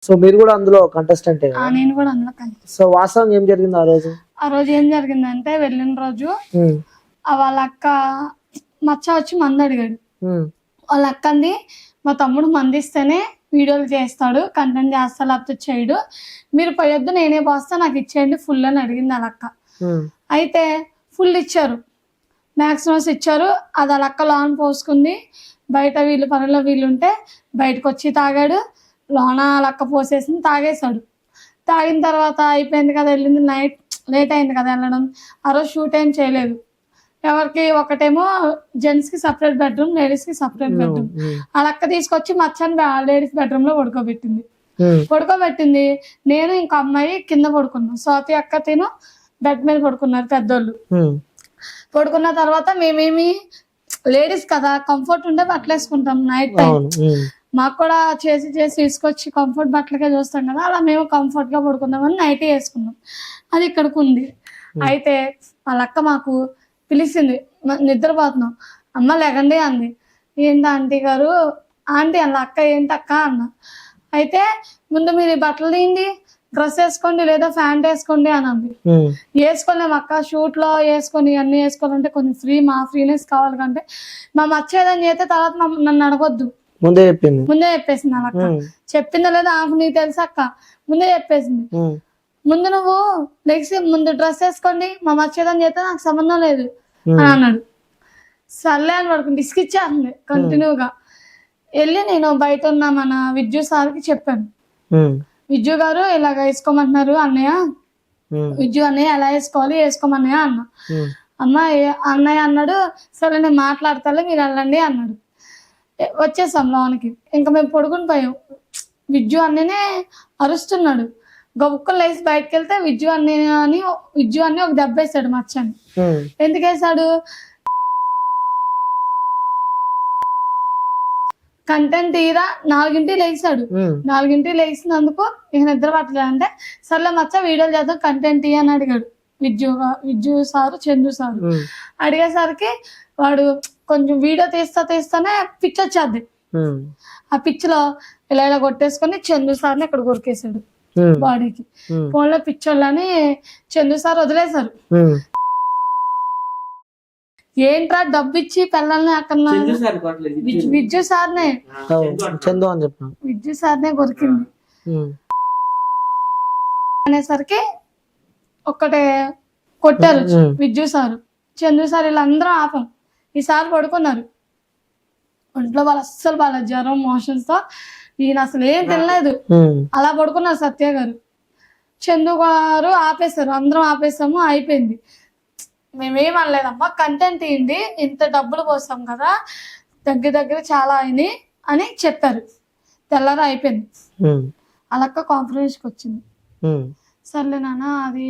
So మీరు కూడా అందులో కంటెస్టెంట్? నేను కూడా అందులో సో వాస్తవం ఏం జరిగింది ఆ రోజు? ఆ రోజు ఏం జరిగిందంటే వెళ్ళిన రోజు వాళ్ళ అక్క మచ్చ వచ్చి మంది అడిగాడు. వాళ్ళ అక్కంది మా తమ్ముడు మందిస్తేనే వీడియోలు చేస్తాడు, కంటెంట్ చేస్తా, లేకపోతే చేయడు, మీరు పోయొద్దు నేనే పోస్తా, నాకు ఇచ్చేయండి ఫుల్ అని అడిగింది వాళ్ళ అక్క. అయితే ఫుల్ ఇచ్చారు, మ్యాక్సిమమ్స్ ఇచ్చారు. అది వాళ్ళ అక్క లోన్ పోసుకుంది. బయట వీళ్ళు పనుల్లో వీళ్ళు ఉంటే బయటకు వచ్చి తాగాడు, లోన వాళ్ళ అక్క పోసేసింది, తాగేశాడు. తాగిన తర్వాత అయిపోయింది కదా, వెళ్ళింది, నైట్ లేట్ అయింది కదా వెళ్ళడం. ఆ రోజు షూట్ ఏం చేయలేదు. ఎవరికి ఒకటేమో జెంట్స్ కి సపరేట్ బెడ్రూమ్, లేడీస్ కి సపరేట్ బెడ్రూమ్. వాళ్ళ అక్క తీసుకొచ్చి మచ్చని లేడీస్ బెడ్రూమ్ లో పడుకోబెట్టింది. నేను ఇంకో అమ్మాయి కింద పడుకున్నాం. స్వాతి అక్క తిను బెడ్ మీద పడుకున్నారు పెద్దోళ్ళు. పడుకున్న తర్వాత మేమేమి లేడీస్ కదా, కంఫర్ట్ ఉంటే బట్టలు వేసుకుంటాం నైట్ టైం. మాకు కూడా చేసి తీసుకొచ్చి కంఫర్ట్ బట్టలకే చూస్తాం కదా, అలా మేము కంఫర్ట్ గా పడుకుందామని నైట్ వేసుకున్నాం. అది ఇక్కడికి ఉంది. అయితే వాళ్ళ అక్క మాకు పిలిచింది, నిద్రపోతున్నాం, అమ్మ లెగండి అంది. ఏంటి ఆంటీ గారు? ఆంటీ అన్న అక్క ఏంటక్క అన్న. అయితే ముందు మీరు ఈ బట్టలు తీయండి, డ్రెస్ వేసుకోండి లేదా ప్యాంట్ వేసుకోండి అని అంది. వేసుకోలేము అక్క, షూట్ లో వేసుకొని అన్ని వేసుకోవాలంటే కొంచెం మా ఫ్రీనెస్ కావాలి కంటే మా మచ్చేదని చేస్తే తర్వాత నన్ను అడగొద్దు, ముందే చెప్పేసింది అక్క. చెప్పిందా లేదా ఆమె నీకు తెలుసా అక్క, ముందే చెప్పేసింది. ముందు నువ్వు లెగ్సి ముందు డ్రెస్ వేసుకోండి, మా మచ్చేదని చేస్తే నాకు సంబంధం లేదు అని అన్నాడు. సర్లే అని పడుకుని ఇసుకిచ్చేస్తుంది కంటిన్యూగా. వెళ్ళి నేను బయట ఉన్న మన విద్యు సార్కి చెప్పాను, విద్యు గారు ఇలాగ వేసుకోమంటున్నారు అన్నయ్య, విద్యు అన్నయ్య ఎలా వేసుకోమన్నయ్య అన్న. అమ్మ అన్నయ్య అన్నాడు, సరే నేను మాట్లాడతాలే మీరు వెళ్ళండి అన్నాడు. వచ్చేసాం లోనికి. ఇంకా మేము పడుకుని పోయాం. విద్యు అన్ననే అరుస్తున్నాడు. గొప్పలు లేసి బయటకు వెళ్తే విద్యు అన్ని ఒక దెబ్బ వేసాడు మచ్చని. ఎందుకు వేసాడు? కంటెంట్ తీరా 4ంటికి లేచాడు. 4ంటికి లేచినందుకు ఇక నిద్ర పట్టలేదు. అంటే సర్లే మచ్చ వీడియోలు చేద్దాం కంటెంట్ తీ అని అడిగాడు విద్యు సారు, చందు సారు. అడిగేసరికి వాడు కొంచెం వీడియో తీస్తానే పిచ్ వచ్చేది. ఆ పిచ్ లో ఇలా కొట్టేసుకొని చందు సార్ని ఇక్కడ కొరికేశాడు బాడీకి. ఫోన్ లో పిచ్చోళ్ళని చందు సార్ వదిలేశారు. ఏంట్రా డబ్బు ఇచ్చి పిల్లల్ని అక్కడ విద్యు సార్నే కొరికింది అనేసరికి ఒక్కటే కొట్టారు విద్యు సారు, చందు సార్. వీళ్ళందరూ ఆపం. ఈసారి పడుకున్నారు. ఒంట్లో వాళ్ళు అస్సలు వాళ్ళ జ్వరం మోషన్స్ తో ఈయన అసలు ఏం తినలేదు, అలా పడుకున్నారు సత్య గారు. చందు గారు ఆపేశారు, అందరం ఆపేసాము, అయిపోయింది. మేమేం అనలేదమ్మా, కంటెంట్ ఏంటి, ఇంత డబ్బులు పోసాం కదా, దగ్గర చాలా అయినాయి అని చెప్పారు. తెల్లారా అయిపోయింది. అలాక్క కాంప్రమైజ్కి వచ్చింది. సర్లే నాన్న అది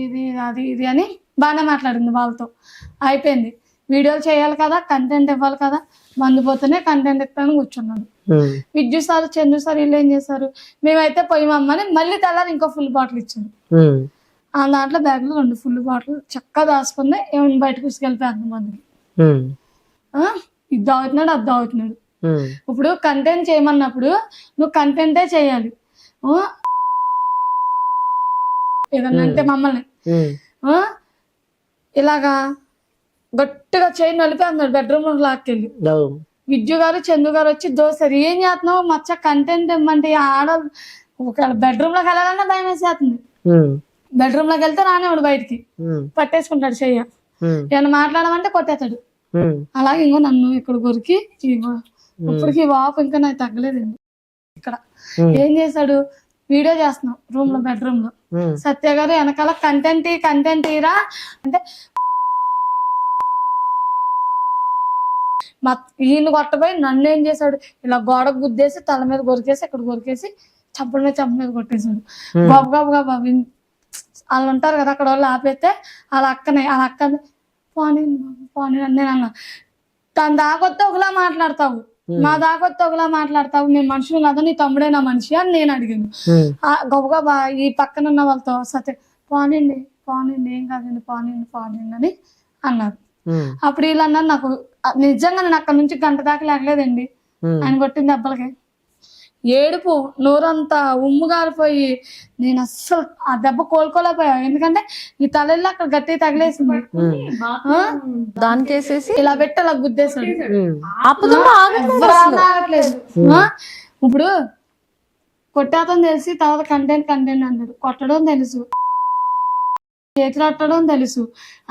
ఇది అని బాగానే మాట్లాడింది వాళ్ళతో. అయిపోయింది. వీడియోలు చేయాలి కదా, కంటెంట్ ఇవ్వాలి కదా, మందు పోతేనే కంటెంట్ ఇస్తానని కూర్చున్నాడు. విద్యు సార్, చందు సార్ వీళ్ళు ఏం చేశారు, మేమైతే పోయిమమ్మని మళ్ళీ తెల్లారి ఇంకో ఫుల్ బాటిల్ ఇచ్చారు. ఆ దాంట్లో బ్యాగ్ లో 2 ఫుల్ బాటిల్ చక్కగా దాచుకుంది. ఏమైనా బయటకు తీసుకెళ్ళిపోయి మందికి ఇది దావుతున్నాడు, అది దావుతున్నాడు. ఇప్పుడు కంటెంట్ చేయమన్నప్పుడు నువ్వు కంటెంటే చేయాలి. ఏదన్నా అంటే మమ్మల్ని ఇలాగా గట్టిగా చేయి నలిపి అన్నాడు బెడ్రూమ్ లో లాక్కెళ్ళి. విద్యు గారు, చందు గారు వచ్చి దోశారు. ఏం చేస్తున్నావు మచ్చ, కంటెంట్ ఇమ్మంటే ఆడవాళ్ళు ఒక బెడ్రూమ్ లోకి వెళ్ళాలన్నా భయం వేసేస్తుంది. బెడ్రూమ్ లోకి వెళ్తే రానివాడు, బయటికి పట్టేసుకుంటాడు చెయ్య. ఏమన్నా మాట్లాడమంటే కొట్టేస్తాడు. అలాగే ఇంకో నన్ను ఇక్కడ కొరికి ఇప్పటికి వాపు ఇంకా నాకు తగ్గలేదండి. ఇక్కడ ఏం చేశాడు, వీడియో చేస్తున్నాం రూమ్ లో, బెడ్రూమ్ లో. సత్య గారు వెనకాల కంటెంట్ తీరా అంటే ఈయన కొట్టబోయి నన్ను ఏం చేశాడు, ఇలా గోడకు గుద్దేసి తల మీద కొరికేసి ఇక్కడ కొరికేసి చంపల మీద కొట్టేశాడు. గబగబా వాళ్ళు ఉంటారు కదా అక్కడ వాళ్ళు ఆపేస్తే వాళ్ళ అక్క పోనీ నేను అన్నా, తను దాకొస్తే ఒకలా మాట్లాడతావు, మా దాకొస్తే ఒకలా మాట్లాడతావు, మేము మనుషులు కదా, నీ తమ్ముడే నా మనిషి అని నేను అడిగాను. గబగబా ఈ పక్కన ఉన్న వాళ్ళతో సత్య పోనండి ఏం కాదండి పోనండి అని అన్నారు. అప్పుడు వీళ్ళు అన్నారు, నాకు నిజంగా నేను అక్కడ నుంచి గంట దాకా లేగలేదండి ఆయన కొట్టిన దెబ్బలకి. ఏడుపు, నోరంతా ఉమ్ము గారిపోయి నేను అస్సలు ఆ దెబ్బ కోలుకోలేకపోయా. ఎందుకంటే ఈ తలల్లో అక్కడ గట్టి తగిలేసింది. దానికి వేసేసి ఇలా పెట్టి అలా గుద్దేశాడు. ఆపదమ్మా ఆగట్లేదు. ఇప్పుడు కొట్టాతం తెలిసి తర్వాత కంటెంట్ అన్నాడు. కొట్టడం తెలుసు, చేతులట్టడం తెలుసు,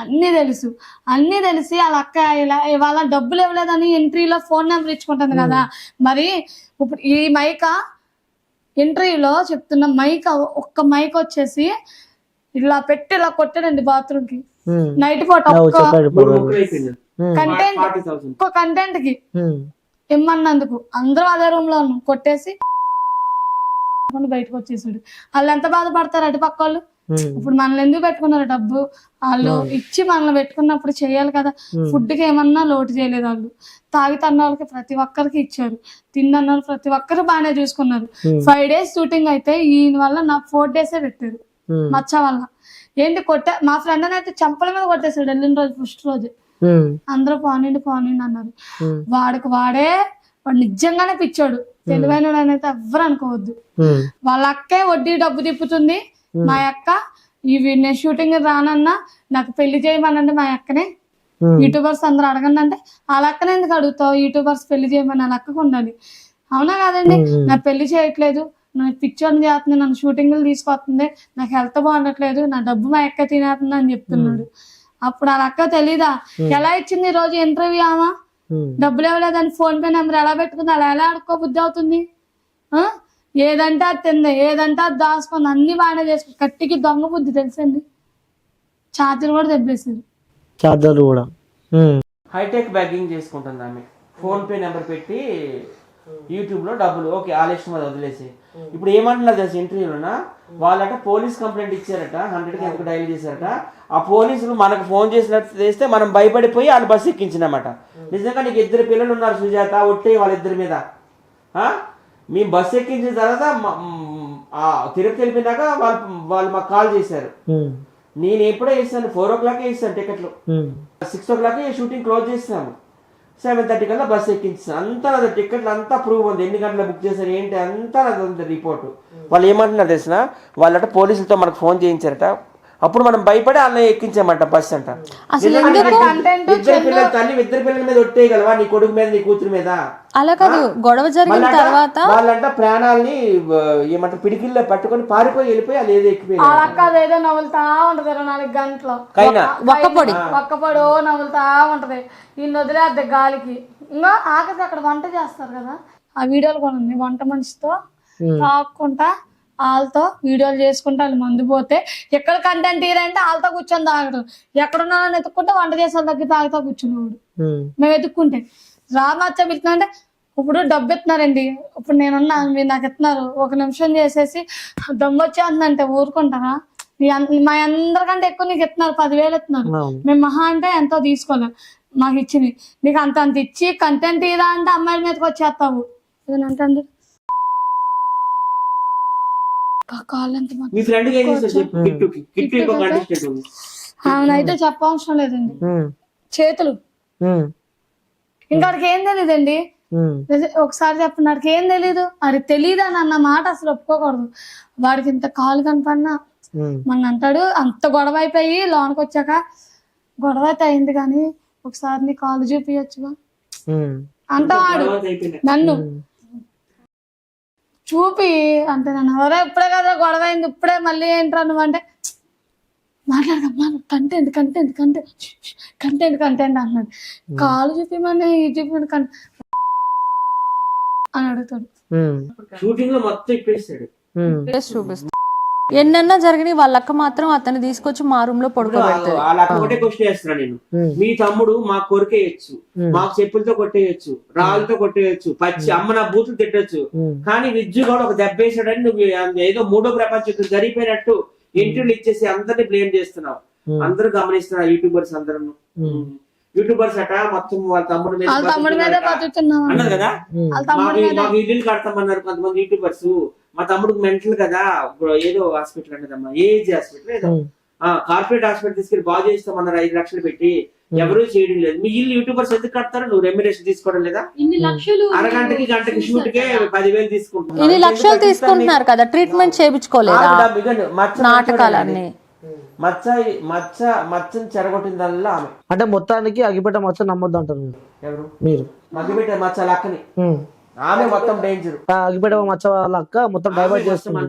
అన్ని తెలిసి వాళ్ళ అక్క ఇలా ఇవాళ డబ్బులు ఇవ్వలేదని ఎంట్రీలో ఫోన్ నెంబర్ ఇచ్చుకుంటుంది కదా. మరి ఇప్పుడు ఈ మైక ఎంట్రీలో చెప్తున్న మైక ఒక్క మైక్ వచ్చేసి ఇలా పెట్టి ఇలా కొట్టాడండి బాత్రూమ్ కి నైట్ పూట. కంటెంట్ కి ఇమ్మన్నందుకు అందరూ అదే రూమ్ లో ఉన్నాం. కొట్టేసి బయటకు వచ్చేసాడు. వాళ్ళు ఎంత బాధపడతారు అటు పక్క వాళ్ళు. ఇప్పుడు మనల్ని ఎందుకు పెట్టుకున్నారు డబ్బు? వాళ్ళు ఇచ్చి మనల్ని పెట్టుకున్నప్పుడు చేయాలి కదా. ఫుడ్ కి ఏమన్నా లోటు చేయలేదు. వాళ్ళు తాగి తన్న వాళ్ళకి ప్రతి ఒక్కరికి ఇచ్చారు, తిన్న వాళ్ళు ప్రతి ఒక్కరు బాగానే చూసుకున్నారు. 5 days షూటింగ్ అయితే ఈయన వల్ల నాకు 4 days పెట్టారు మచ్చ వల్ల. ఏంటి మా ఫ్రెండ్ అని అయితే చంపల మీద కొట్టేశాడు వెళ్ళిన రోజు ఫస్ట్ రోజు. అందరూ పోనండి అన్నారు. వాడు నిజంగానే పిచ్చాడు. తెలివైన అయితే ఎవ్వరు అనుకోవద్దు. వాళ్ళ అక్కే వడ్డీ డబ్బు తిప్పుతుంది. మా అక్క ఇవి నేను షూటింగ్ రానన్నా నాకు పెళ్లి చేయమనండి మా అక్కనే. యూట్యూబర్స్ అందరూ అడగండి అంటే వాళ్ళ అక్కనే ఎందుకు అడుగుతావు? యూట్యూబర్స్ పెళ్లి చేయమని వాళ్ళ అక్కకు ఉండాలి. అవునా కాదండి? నాకు పెళ్లి చేయట్లేదు, నాకు పిక్చర్ చేస్తుంది, నన్ను షూటింగ్లు తీసుకొస్తుంది, నాకు హెల్త్ బాగుండట్లేదు, నా డబ్బు మా అక్క తినేస్తుంది అని చెప్తున్నాడు. అప్పుడు వాళ్ళ అక్క తెలీదా ఎలా ఇచ్చింది ఈ రోజు ఇంటర్వ్యూ? ఆమా డబ్బులు ఇవ్వలేదని ఫోన్ పే నెంబర్ ఎలా పెట్టుకుంది? అలా ఎలా ఆడుకో బుద్ధి అవుతుంది? ఏదంటే అది తింది, ఏదంటే అది దాచుకుంది, అన్ని బాగానే చేసుకుంది. కట్టికి దొంగ బుద్ధి తెలుసండి. ఛార్జర్ కూడా దెబ్బేసారు. ఛార్జర్ కూడా హైటెక్ బ్యాగింగ్ చేసుకుంటుంది ఆమె. ఫోన్ పే నెంబర్ పెట్టి యూట్యూబ్ లో డబ్బులు ఓకే ఆలస్యం అది వదిలేసి. ఇప్పుడు ఏమంటున్నారు తెలుసు ఇంటర్వ్యూలోనా, వాళ్ళట పోలీస్ కంప్లైంట్ ఇచ్చారట, 100కి ఎంత డైల్ చేశారట. ఆ పోలీసులు మనకు ఫోన్ చేసినట్టు చేస్తే మనం భయపడిపోయి వాళ్ళు బస్సు ఎక్కించినమాట. నిజంగా నీకు 2 పిల్లలు ఉన్నారు సుజాత, ఒట్టే వాళ్ళిద్దరి మీద. మేము బస్సు ఎక్కించిన తర్వాత తిరుపతి వెళ్ళిపోయినాక వాళ్ళు మాకు కాల్ చేశారు. నేను ఎప్పుడో వేస్తాను 4 o'clock వేస్తాను టికెట్లు. 6 o'clock షూటింగ్ క్లోజ్ చేస్తాము. 7:30 కల్లా బస్సు ఎక్కించాను. అంతా నాది టికెట్లు అంతా ప్రూవ్ ఉంది, ఎన్ని గంటల బుక్ చేశారు ఏంటి అంతా నాది ఉంది రిపోర్టు. వాళ్ళు ఏమంటున్నారు తెలిసిన, వాళ్ళట పోలీసులతో మనకు ఫోన్ చేయించారట. అప్పుడు మనం భయపడి అన్నయ్య ఎక్కించామంట బస్ అంట. ఇద్దరు పిల్లల మీద ఒట్టేయగలవా నీ కొడుకు మీద నీ కూతురు మీద? అలా కాదు, గొడవ జరిగిన తర్వాత వాళ్ళంట ప్రాణాలని ఏమంటారు పిడికిల్లో పట్టుకొని పారిపోయి వెళ్ళిపోయి అది ఏదో ఎక్కిపోయి ఏదో నవ్వులుతా ఉంటది 24 గంటలు. ఒక్కపొడో నవ్వులుతా ఉంటది. ఈ వదిలేద్ది గాలికి. ఇంకా ఆఖరికి అక్కడ వంట చేస్తారు కదా, ఆ వీడియోలు కూడా ఉంది. వంట మనిషితో తాక్కుంటా వాళ్ళతో వీడియోలు చేసుకుంటే వాళ్ళు మందు పోతే ఎక్కడ కంటెంట్ తీరంటే వాళ్ళతో కూర్చొని తాగడం. ఎక్కడున్నానని ఎత్తుక్కుంటే వంట చేసే దగ్గర తాగుతా కూర్చునేవాడు. మేము ఎత్తుక్కుంటే రామచ్చ పిలుతుందంటే ఇప్పుడు డబ్బు ఎత్తున్నారండి. ఇప్పుడు నేనున్నా, మీరు నాకు ఎత్తున్నారు, 1 నిమిషం చేసేసి దమ్ము వచ్చేస్తుందంటే ఊరుకుంటారా? మా అందరికంటే ఎక్కువ నీకు ఎత్తున్నారు, 10,000 ఎత్తున్నారు. మేము మహా అంటే ఎంతో తీసుకోలేం. మాకు ఇచ్చింది నీకు అంత ఇచ్చి కంటెంట్ తీరా అంటే అమ్మాయిల మీదకి వచ్చేస్తావు. ఏదంటే అవునైతే చెప్పవసరం లేదండి. చేతులు ఇంకాడికి ఏం తెలీదండి. ఒకసారి చెప్పండి, వాడికి ఏం తెలీదు. అది తెలీదు అని అన్న మాట అసలు ఒప్పుకోకూడదు. వాడికి ఇంత కాలు కనపడినా మన అంటాడు. అంత గొడవ అయిపోయి లోనికి వచ్చాక గొడవ అయితే అయింది కానీ ఒకసారి నీ కాలు చూపించచ్చుగా అంటవాడు. నన్ను చూపి అంటే నన్ను ఎవరో ఇప్పుడే కదా గొడవ అయింది, ఇప్పుడే మళ్ళీ ఏంట్రా నువ్వు అంటే మాట్లాడమ్మా content content content content content అన్నాడు. కాలు చూపిమని చూపిమని అని అడుగుతాడు. షూటింగ్ లో మొత్తం ఇప్పేస్తాడు. చూపిస్తాడు. ఎన్నన్నా జరిగినాయి. వాళ్ళ అక్క మాత్రం అతన్ని తీసుకొచ్చి మా రూమ్ లో పడుకోబెడతాడు. వాళ్ళ ఒకటే క్వశ్చన్ చేస్తున్నా నేను, మీ తమ్ముడు మాకు కొరికేయచ్చు, మాకు చెప్పులతో కొట్టేయచ్చు, రాళ్ళతో కొట్టేయచ్చు, పచ్చి అమ్మ నా బూతులు తిట్టచ్చు, కానీ విద్యు కూడా ఒక దెబ్బ వేసాడని నువ్వు ఏదో 3వ ప్రపంచ యుద్ధం జరిగిపోయినట్టు ఇంటర్వ్యూలు ఇచ్చేసి అందరినీ బ్లేమ్ చేస్తున్నావు. అందరూ గమనిస్తున్నారు యూట్యూబర్స్ అందరూ. యూట్యూబర్స్ అట మొత్తం వాళ్ళ తమ్ముడు మీద అన్నారు కదా, మాకు ఇల్లు కడతామన్నారు కొంతమంది యూట్యూబర్స్. మా తమ్ముడికి మెంటల్ కదా, ఏదో హాస్పిటల్ అంటదమ్మా, ఏజ్ హాస్పిటల్ ఏదో కార్పొరేట్ హాస్పిటల్ తీసుకెళ్లి బాగు చేస్తామన్నారు 5 లక్షలు పెట్టి. ఎవరు చేయడం లేదు. మీ ఇల్లు యూట్యూబర్స్ ఎందుకు కడతారు? నువ్వు రెమ్యునరేషన్ తీసుకోవడం లేదా? ఇన్ని లక్షలు అరగంటకి గంటకి షూట్ కే 10,000 తీసుకుంటున్నారు. ఇన్ని లక్షలు తీసుకుంటున్నారు కదా, ట్రీట్మెంట్ చేయించుకోలేదా? నాటకాలన్నీ మచ్చని చెరగొట్టిందల్లా ఆమె. అంటే మొత్తానికి అగ్గిపెట్ట మచ్చ నమ్మొద్దు అంటారు ఎవరు? మీరు. అగ్గిపెట్టే మచ్చ లక్కని ఆమె మొత్తం డేంజర్. అగ్గిపెట్ట మచ్చ వాళ్ళ అక్క మొత్తం డైవర్ట్ చేస్తుంది.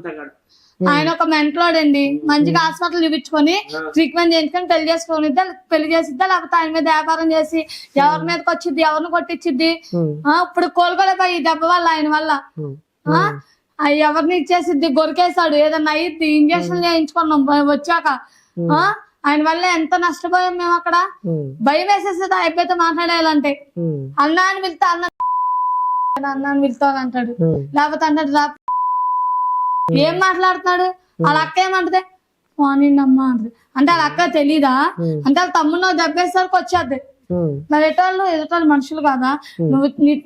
ఆయన ఒక మెంటలోడండి. మంచిగా హాస్పిటల్ చూపించుకొని ట్రీట్మెంట్ చేయించుకొని పెళ్లి చేసిద్దా, లేకపోతే ఆయన మీద వ్యాపారం చేసి ఎవరి మీదకి వచ్చిద్ది, ఎవరిని కొట్టించిద్ది. ఇప్పుడు కోలుకోలేకపోయి దెబ్బ వల్ల, ఆయన వల్ల ఎవరిని ఇచ్చేసిద్ది, గొరికేసాడు, ఏదన్నా అయ్యిద్ది. ఇంజక్షన్ చేయించుకున్నాం వచ్చాక. ఆయన వల్ల ఎంత నష్టపోయాం మేము. అక్కడ భయం వేసేసేది అయిపోతే మాట్లాడేయాలంటే. అన్నా అని పిలుతా అన్నాన్ని పిలుతాను అంటాడు, లేకపోతే అంటాడు ఏం మాట్లాడుతున్నాడు. వాళ్ళ అక్క ఏమంటది, పోనీనమ్మా అంటది. అంటే వాళ్ళ అక్క తెలీదా? అంటే వాళ్ళ తమ్ముడు దెబ్బేసరికి వచ్చేది. మరి ఎటోళ్ళు మనుషులు కాదా?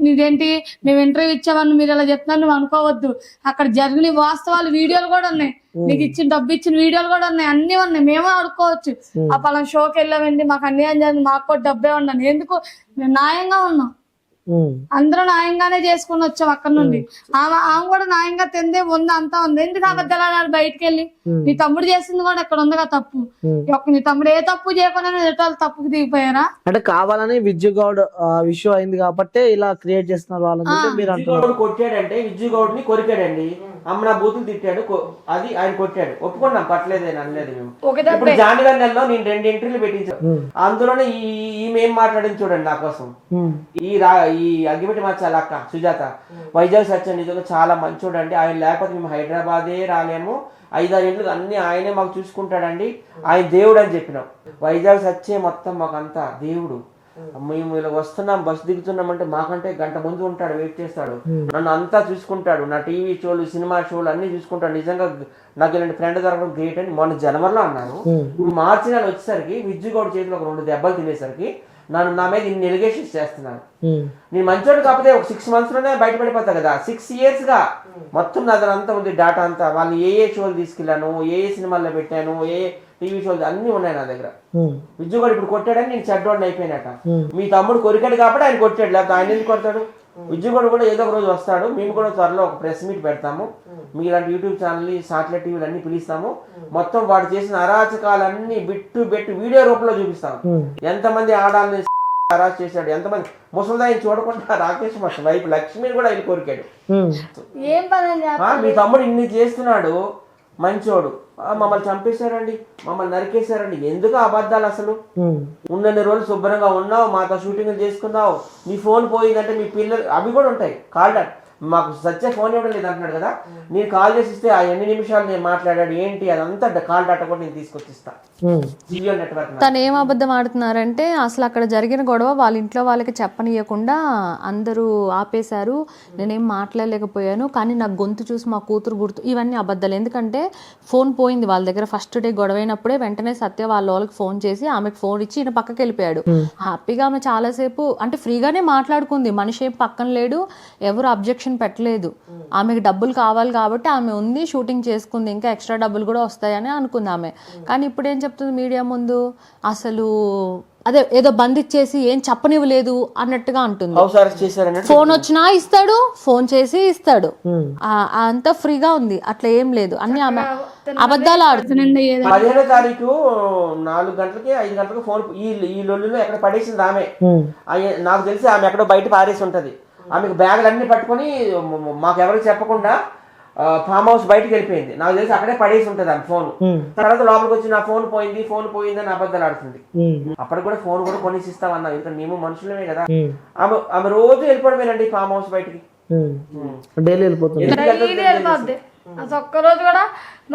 నీదేంటి, నువ్వు ఇంటర్వ్యూ ఇచ్చావని మీరు ఇలా చెప్తున్నారు, నువ్వు అనుకోవద్దు. అక్కడ జరిగిన వాస్తవాలు వీడియోలు కూడా ఉన్నాయి, నీకు ఇచ్చిన డబ్బు ఇచ్చిన వీడియోలు కూడా ఉన్నాయి, అన్ని ఉన్నాయి. మేమే అడుక్కోవచ్చు. ఆ పలానా షోకి వెళ్ళామండి, మాకు అన్యాయం జరిగింది, మాకు కూడా డబ్బే ఉన్నాను. ఎందుకు? మేము న్యాయంగా ఉన్నాం, అందరూ న్యాయంగానే చేసుకుని వచ్చాం అక్కడ నుండి. ఆమె కూడా న్యాయంగా తిందే ఉంది, అంతా ఉంది. ఎందుకు అబద్ధాలు ఆడాలి బయటకు వెళ్ళి? నీ తమ్ముడు చేసింది కూడా ఇక్కడ ఉందిగా తప్పు. నీ తమ్ముడు ఏ తప్పు చేయకుండా తప్పుకు దిగిపోయారా? అంటే కావాలని విజ్జు గౌడ్ విషయం అయింది కాబట్టి ఇలా క్రియేట్ చేస్తున్నారు వాళ్ళని మీరు అంటున్నారు. కొట్టాడంటే విజ్జు గౌడ్ ని కొరికాడండి, అమ్మ బూతులు తిట్టాడు, అది ఆయన కొట్టాడు, ఒప్పుకున్నాం, పట్టలేదు అనలేదు మేము. ఇప్పుడు జాన్వరి నెలలో నేను 2 ఇంటర్వ్యూలు పెట్టించాను, అందులోనే ఈమె ఏం మాట్లాడింది చూడండి నా కోసం. ఈ అగ్గిపెట్టి మచ్చాల అక్క సుజాత, వైజాగ్ సత్యం నిజంగా చాలా మంచోడు అండి, ఆయన లేకపోతే మేము హైదరాబాదే రాలేము, 5-6 ఏళ్ళు అన్ని ఆయనే మాకు చూసుకుంటాడండి, ఆయన దేవుడు అని చెప్పినాం. వైజాగ్ సత్యే మొత్తం మాకంతా దేవుడు. మేము ఇలా వస్తున్నాం, బస్సు దిగుతున్నాం అంటే మాకంటే గంట ముందు ఉంటాడు, వెయిట్ చేస్తాడు, నన్ను అంతా చూసుకుంటాడు, నా టీవీ షోలు సినిమా షోలు అన్ని చూసుకుంటాడు. నిజంగా నాకు ఇలాంటి ఫ్రెండ్ దొరకడం గ్రేట్ అని మొన్న జనవరిలో అన్నారు. మార్చి నెల వచ్చేసరికి విజ్జు గౌడ్ చేతిలో ఒక 2 దెబ్బలు తినేసరికి నా మీద ఇన్ని ఎలిగేషన్స్ చేస్తున్నాను. నేను మంచోడు కాకపోతే ఒక 6 months లోనే బయటపడిపోతా కదా. 6 years గా మొత్తం నా దగ్గర అంతా ఉంది డేటా అంతా. వాళ్ళు ఏ షోలు తీసుకెళ్ళాను, ఏ సినిమాల్లో పెట్టాను, ఏ టీవీ షోలు అన్ని ఉన్నాయి నా దగ్గర. విజ్జు కూడా ఇప్పుడు కొట్టాడని నేను చెడ్డోడిని అయిపోయినట. మీ తమ్ముడు కొరికాడు కాబట్టి ఆయన కొట్టాడు, లేకపోతే ఆయన ఎందుకు కొడతాడు? విజ్జుగౌడ్ కూడా ఏదో ఒక రోజు వస్తాడు. మేము కూడా త్వరలో ఒక ప్రెస్ మీట్ పెడతాము, మీ ఇలాంటి యూట్యూబ్ ఛానల్, సాటిలైట్ టీవీలు అన్ని పిలుస్తాము. మొత్తం వాడు చేసిన అరాచకాలన్నీ బిట్టు వీడియో రూపంలో చూపిస్తాము. ఎంతమంది ఆడాలని అరెస్ట్ చేశాడు, ఎంతమంది ముసలిదాయిని చూడకుండా రాకేష్ మాస్టర్ వైపు లక్ష్మిని కూడా ఆయన కోరికాడు. మీ తమ్ముడు ఇన్ని చేస్తున్నాడు, మంచోడు, మమ్మల్ని చంపేశారండి, మమ్మల్ని నరికేశారండి. ఎందుకు అబద్ధాలు? అసలు ఉన్నన్ని రోజులు శుభ్రంగా ఉన్నావు, మాతో షూటింగ్లు చేసుకున్నావు, నీ ఫోన్ పోయిందంటే మీ పిల్లలు అవి కూడా ఉంటాయి. కాల్ మాకు సత్య ఫోన్ ఇవ్వడం లేదు అంటున్నాడు కదా, నేను కాల్ చేసి ఇస్తే ఆ 8 నిమిషాలు నేను మాట్లాడాడు ఏంటి అదంతా కాల్ డాటా కూడా నేను తీసుకొచ్చిస్తా. తను ఏం అబద్ధం ఆడుతున్నారంటే అసలు అక్కడ జరిగిన గొడవ వాళ్ళ ఇంట్లో వాళ్ళకి చెప్పనీయకుండా అందరూ ఆపేశారు, నేనేం మాట్లాడలేకపోయాను, కానీ నాకు గొంతు చూసి మా కూతురు గుర్తు, ఇవన్నీ అబద్ధాలు. ఎందుకంటే ఫోన్ పోయింది వాళ్ళ దగ్గర. ఫస్ట్ డే గొడవైనప్పుడే వెంటనే సత్య వాళ్ళకి ఫోన్ చేసి ఆమెకు ఫోన్ ఇచ్చి ఈయన పక్కకి వెళ్ళిపోయాడు. హ్యాపీగా ఆమె చాలాసేపు అంటే ఫ్రీగానే మాట్లాడుకుంది, మనిషి ఏం పక్కన లేడు, ఎవరు అబ్జెక్షన్ పెట్టలేదు. ఆమెకు డబ్బులు కావాలి కాబట్టి ఆమె ఉంది, షూటింగ్ చేసుకుంది, ఇంకా ఎక్స్ట్రా డబ్బులు కూడా వస్తాయని అనుకుంది ఆమె. కానీ ఇప్పుడు ఏం చెప్తుంది మీడియా ముందు, అసలు అదే ఏదో బంధించేసి ఏం చెప్పనివ్వలేదు అన్నట్టుగా అంటుంది. ఫోన్ వచ్చినా ఇస్తాడు, ఫోన్ చేసి ఇస్తాడు, అంతా ఫ్రీగా ఉంది, అట్లా ఏం లేదు, అన్ని ఆమె అబద్ధాలు ఆడుతుంది. 15వ తారీఖు 4 గంటలకి 5 గంటలకు ఫోన్ ఈ లొల్లులో ఎక్కడ పడేసింది ఆమె. నాకు తెలిసి ఆమె ఎక్కడో బయట పారేసి ఉంటది. ఆమెకు బ్యాగులు అన్ని పట్టుకొని మాకు ఎవరికి చెప్పకుండా ఫామ్ హౌస్ బయటకు వెళ్ళిపోయింది. నాకు తెలిసి అక్కడే పడేసి ఉంటది ఆమె ఫోన్. తర్వాత లోపలికి వచ్చి నా ఫోన్ పోయింది అని అబద్ధాలు ఆడుతుంది. అప్పటికి కూడా ఫోన్ కూడా కొనేసి ఇస్తామన్నా, ఇంకా మేము మనుషులమే కదా. ఆమె రోజు వెళ్ళిపోవడమేనండి ఫామ్ హౌస్ బయటికి, డైలీ వెళ్ళిపోతుంది. అసలు ఒక్కరోజు కూడా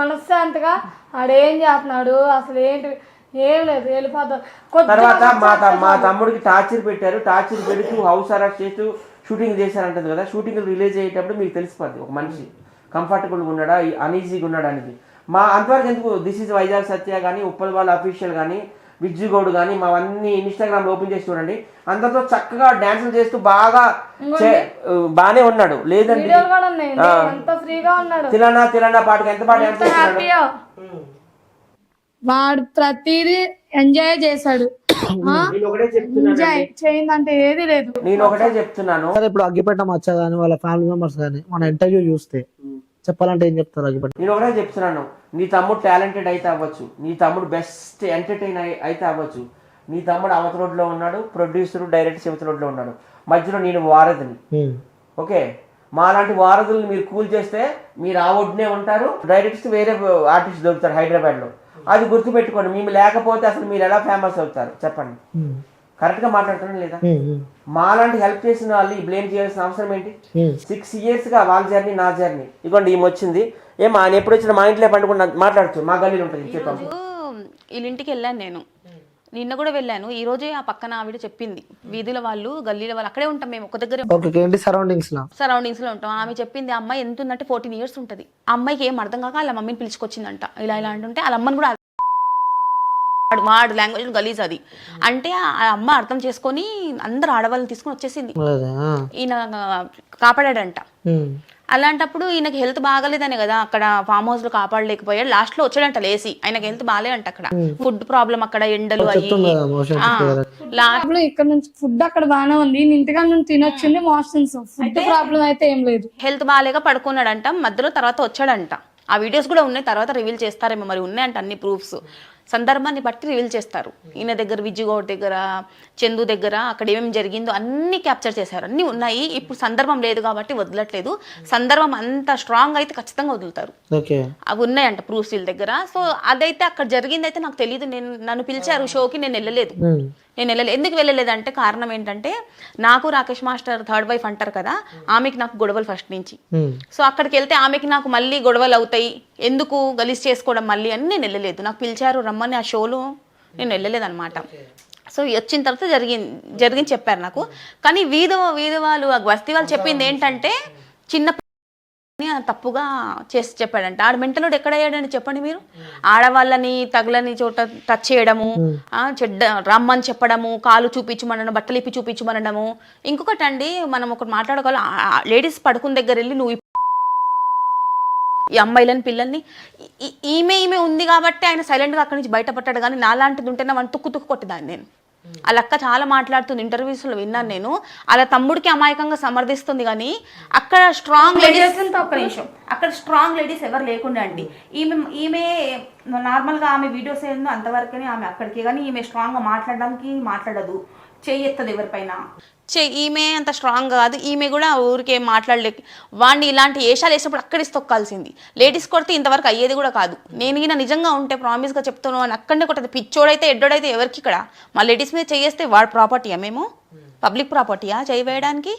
మనశ్శాంతిగా ఆడేం చేస్తున్నాడు అసలు ఏంటి ఏం లేదు, వెళ్ళిపోతాం. తర్వాత మా తమ్ముడికి టార్చర్ పెట్టారు, టార్చర్ పెడుతూ హౌస్ అరెస్ట్ చేస్తూ షూటింగ్ చేశారంటది కదా. షూటింగ్ రిలీజ్ అయ్యేటప్పుడు మీకు తెలిసిపోద్ది ఒక మనిషి కంఫర్టబుల్గా ఉన్నాడా, అనీజీగా ఉన్నాడా అనేది. మా అంతవరకు ఎందుకు దిస్ ఈజ్ వైజాగ్ సత్య కానీ, ఉప్పల్ వాళ్ళ అఫీషియల్ కానీ, విజ్జు గౌడ్ కానీ, మావన్నీ ఇన్స్టాగ్రామ్ ఓపెన్ చేసి చూడండి, అందరితో చక్కగా డాన్సులు చేస్తూ బాగానే ఉన్నాడు. లేదండి తిలనా పాటకి ఎంత బాగా డాన్స్ చేస్తున్నాడు. వాడు ప్రతిదీ ఎంజాయ్ చేశాడు. నేను ఒకటే చెప్తున్నాను చేయిందంటే ఏది లేదు. నేను ఒకటే చెప్తున్నాను. సరే ఇప్పుడు అగ్గిపెట్ట మచ్చ కానీ వాళ్ళ ఫ్యామిలీ మెంబర్స్ కానీ మన ఇంటర్వ్యూ చూస్తే చెప్పాలంటే ఏం చెప్తారు అగ్గిపెట్ట? నేను ఒకటే చెప్తున్నాను, నీ తమ్ముడు టాలెంటెడ్ అయితే అవ్వచ్చు, నీ తమ్ముడు బెస్ట్ ఎంటర్టైన్ అయితే అవ్వచ్చు, నీ తమ్ముడు అవతల రోడ్లో ఉన్నాడు, ప్రొడ్యూసర్ డైరెక్టర్ అవతల రోడ్లో ఉన్నాడు, మధ్యలో నేను వారధిని. ఓకే, మాలాంటి వారధులను మీరు కూల్ చేస్తే మీరు ఆ ఒడ్డునే ఉంటారు, డైరెక్ట్స్ వేరే ఆర్టిస్ట్ దొరుకుతారు హైదరాబాద్ లో. అది గుర్తుపెట్టుకోండి, మేము లేకపోతే అసలు మీరు ఎలా ఫేమస్ అవుతారు చెప్పండి. కరెక్ట్ గా మాట్లాడుతున్నాం లేదా? మాలాంటి హెల్ప్ చేసిన వాళ్ళు బ్లేమ్ చేయాల్సిన అవసరం ఏంటి? 6 years గా వాళ్ళ జర్నీ నా జర్నీ. ఇదిగోండి ఈమె వచ్చింది, ఏమా ఆయన ఎప్పుడు వచ్చినా మా ఇంట్లో పండుకుండా మాట్లాడుతూ మా గల్లీలో ఉంటుంది చెప్పాము. వీళ్ళింటికి వెళ్ళాను నేను, నిన్న కూడా వెళ్ళాను. ఈ రోజే ఆ పక్కన ఆవిడ చెప్పింది, వీధుల వాళ్ళు గల్లీల వాళ్ళు అక్కడే ఉంటాం మేము, ఒక దగ్గర సరౌండింగ్స్ లో ఉంటాం. ఆమె చెప్పింది ఆ అమ్మాయి ఎంత ఉందంటే 14 years ఉంటుంది. ఆ అమ్మాయికి ఏం అర్థం కాక వాళ్ళ మమ్మీని పిలుచుకొచ్చిందంట. ఇలా అంటుంటే వాళ్ళ అమ్మని కూడా వాడు లాంగ్వేజ్ గలీజ్ అది అంటే ఆ అమ్మ అర్థం చేసుకొని అందరు ఆడవాళ్ళని తీసుకొని వచ్చేసింది. ఈయన కాపాడాడంట. అలాంటప్పుడు ఈయనకి హెల్త్ బాగాలేదనే కదా అక్కడ ఫామ్ హౌస్ లో కాపాడలేకపోయాడు. లాస్ట్ లో వచ్చాడంట లేసి, ఆయనకి హెల్త్ బాగాలేదంట. అక్కడ ఫుడ్ ప్రాబ్లం, అక్కడ ఎండలు అయ్యి ఇక్కడ నుంచి ఫుడ్ అక్కడ బాగానే ఉంది, ఇంటిగా నుంచి తినొచ్చింది. మోషన్స్ ఫుడ్ ప్రాబ్లం అయితే ఏం లేదు. హెల్త్ బాగాలేక పడుకున్నాడంట, మధ్యలో తర్వాత వచ్చాడంట. ఆ వీడియోస్ కూడా ఉన్నాయి, తర్వాత రివీల్ చేస్తారేమో, మరి ఉన్నాయంట అన్ని ప్రూఫ్స్. సందర్భాన్ని బట్టి రివీల్ చేస్తారు. ఈయన దగ్గర, విజ్జుగౌడ్ దగ్గర, చందు దగ్గర అక్కడ ఏమేమి జరిగిందో అన్ని క్యాప్చర్ చేశారు, అన్ని ఉన్నాయి. ఇప్పుడు సందర్భం లేదు కాబట్టి వదలట్లేదు. సందర్భం అంత స్ట్రాంగ్ అయితే ఖచ్చితంగా వదులుతారు. అవి ఉన్నాయంట ప్రూఫ్స్ వీళ్ళ దగ్గర. సో అదైతే అక్కడ జరిగింది అయితే నాకు తెలియదు. నన్ను పిలిచారు షోకి, నేను వెళ్ళలేదు. ఎందుకు వెళ్ళలేదంటే కారణం ఏంటంటే, నాకు రాకేష్ మాస్టర్ థర్డ్ వైఫ్ అంటారు కదా, ఆమెకి నాకు గొడవలు ఫస్ట్ నుంచి. సో అక్కడికి వెళ్తే ఆమెకి నాకు మళ్ళీ గొడవలు అవుతాయి, ఎందుకు గలీజ్ చేసుకోవడం మళ్ళీ అని నేను వెళ్ళలేదు. నాకు పిలిచారు రమ్మని ఆ షోలో, నేను వెళ్ళలేదు అనమాట. సో వచ్చిన తర్వాత జరిగింది చెప్పారు నాకు. కానీ వీధి వాళ్ళు బస్తీ వాళ్ళు చెప్పింది ఏంటంటే, చిన్న తప్పుగా చేసి చెప్పాడంట. ఆడ మెంటలోడు ఎక్కడ అయ్యాడని చెప్పండి మీరు. ఆడవాళ్ళని తగలని చోట టచ్ చేయడము, చెడ్డ రమ్మని చెప్పడము, కాలు చూపించమనడం, బట్టలు ఇప్పి చూపించమనడము. ఇంకొకటి అండి, మనం ఒకటి మాట్లాడుకోవాలి, లేడీస్ పడుకున్న దగ్గర వెళ్ళి నువ్వు ఈ అమ్మాయిలని పిల్లల్ని ఈమె ఉంది కాబట్టి ఆయన సైలెంట్గా అక్కడి నుంచి బయటపడ్డాడు. కానీ నాలాంటిది ఉంటే నా తుక్కు కొట్టేదాన్ని నేను. వాళ్ళ అక్క చాలా మాట్లాడుతుంది, ఇంటర్వ్యూస్లో విన్నాను నేను. అలా తమ్ముడికి అమాయకంగా సమర్థిస్తుంది. కానీ అక్కడ స్ట్రాంగ్ లేడీస్, ఒక్క నిమిషం, అక్కడ స్ట్రాంగ్ లేడీస్ ఎవరు లేకుండా అండి. ఈమె నార్మల్గా ఆమె వీడియోస్ ఏందో అంతవరకునే ఆమె అక్కడికి, కానీ ఈమె స్ట్రాంగ్గా మాట్లాడదు, చెయ్యెత్తదు ఎవరిపైన. ఈమె అంత స్ట్రాంగ్ కాదు. ఈమె కూడా ఊరికే మాట్లాడలేక వాడిని ఇలాంటి ఏషాలు వేసినప్పుడు అక్కడికి తొక్కాల్సింది. లేడీస్ కొడితే ఇంతవరకు అయ్యేది కూడా కాదు. నేను ఈయన నిజంగా ఉంటే ప్రామిస్గా చెప్తాను అని అక్కడనే కొట్టదు. పిచ్చోడైతే ఎడ్డోడైతే ఎవరికి ఇక్కడ మా లేడీస్ మీద చేస్తే వాడు ప్రాపర్టీయా? మేము పబ్లిక్ ప్రాపర్టీయా చేయవేయడానికి?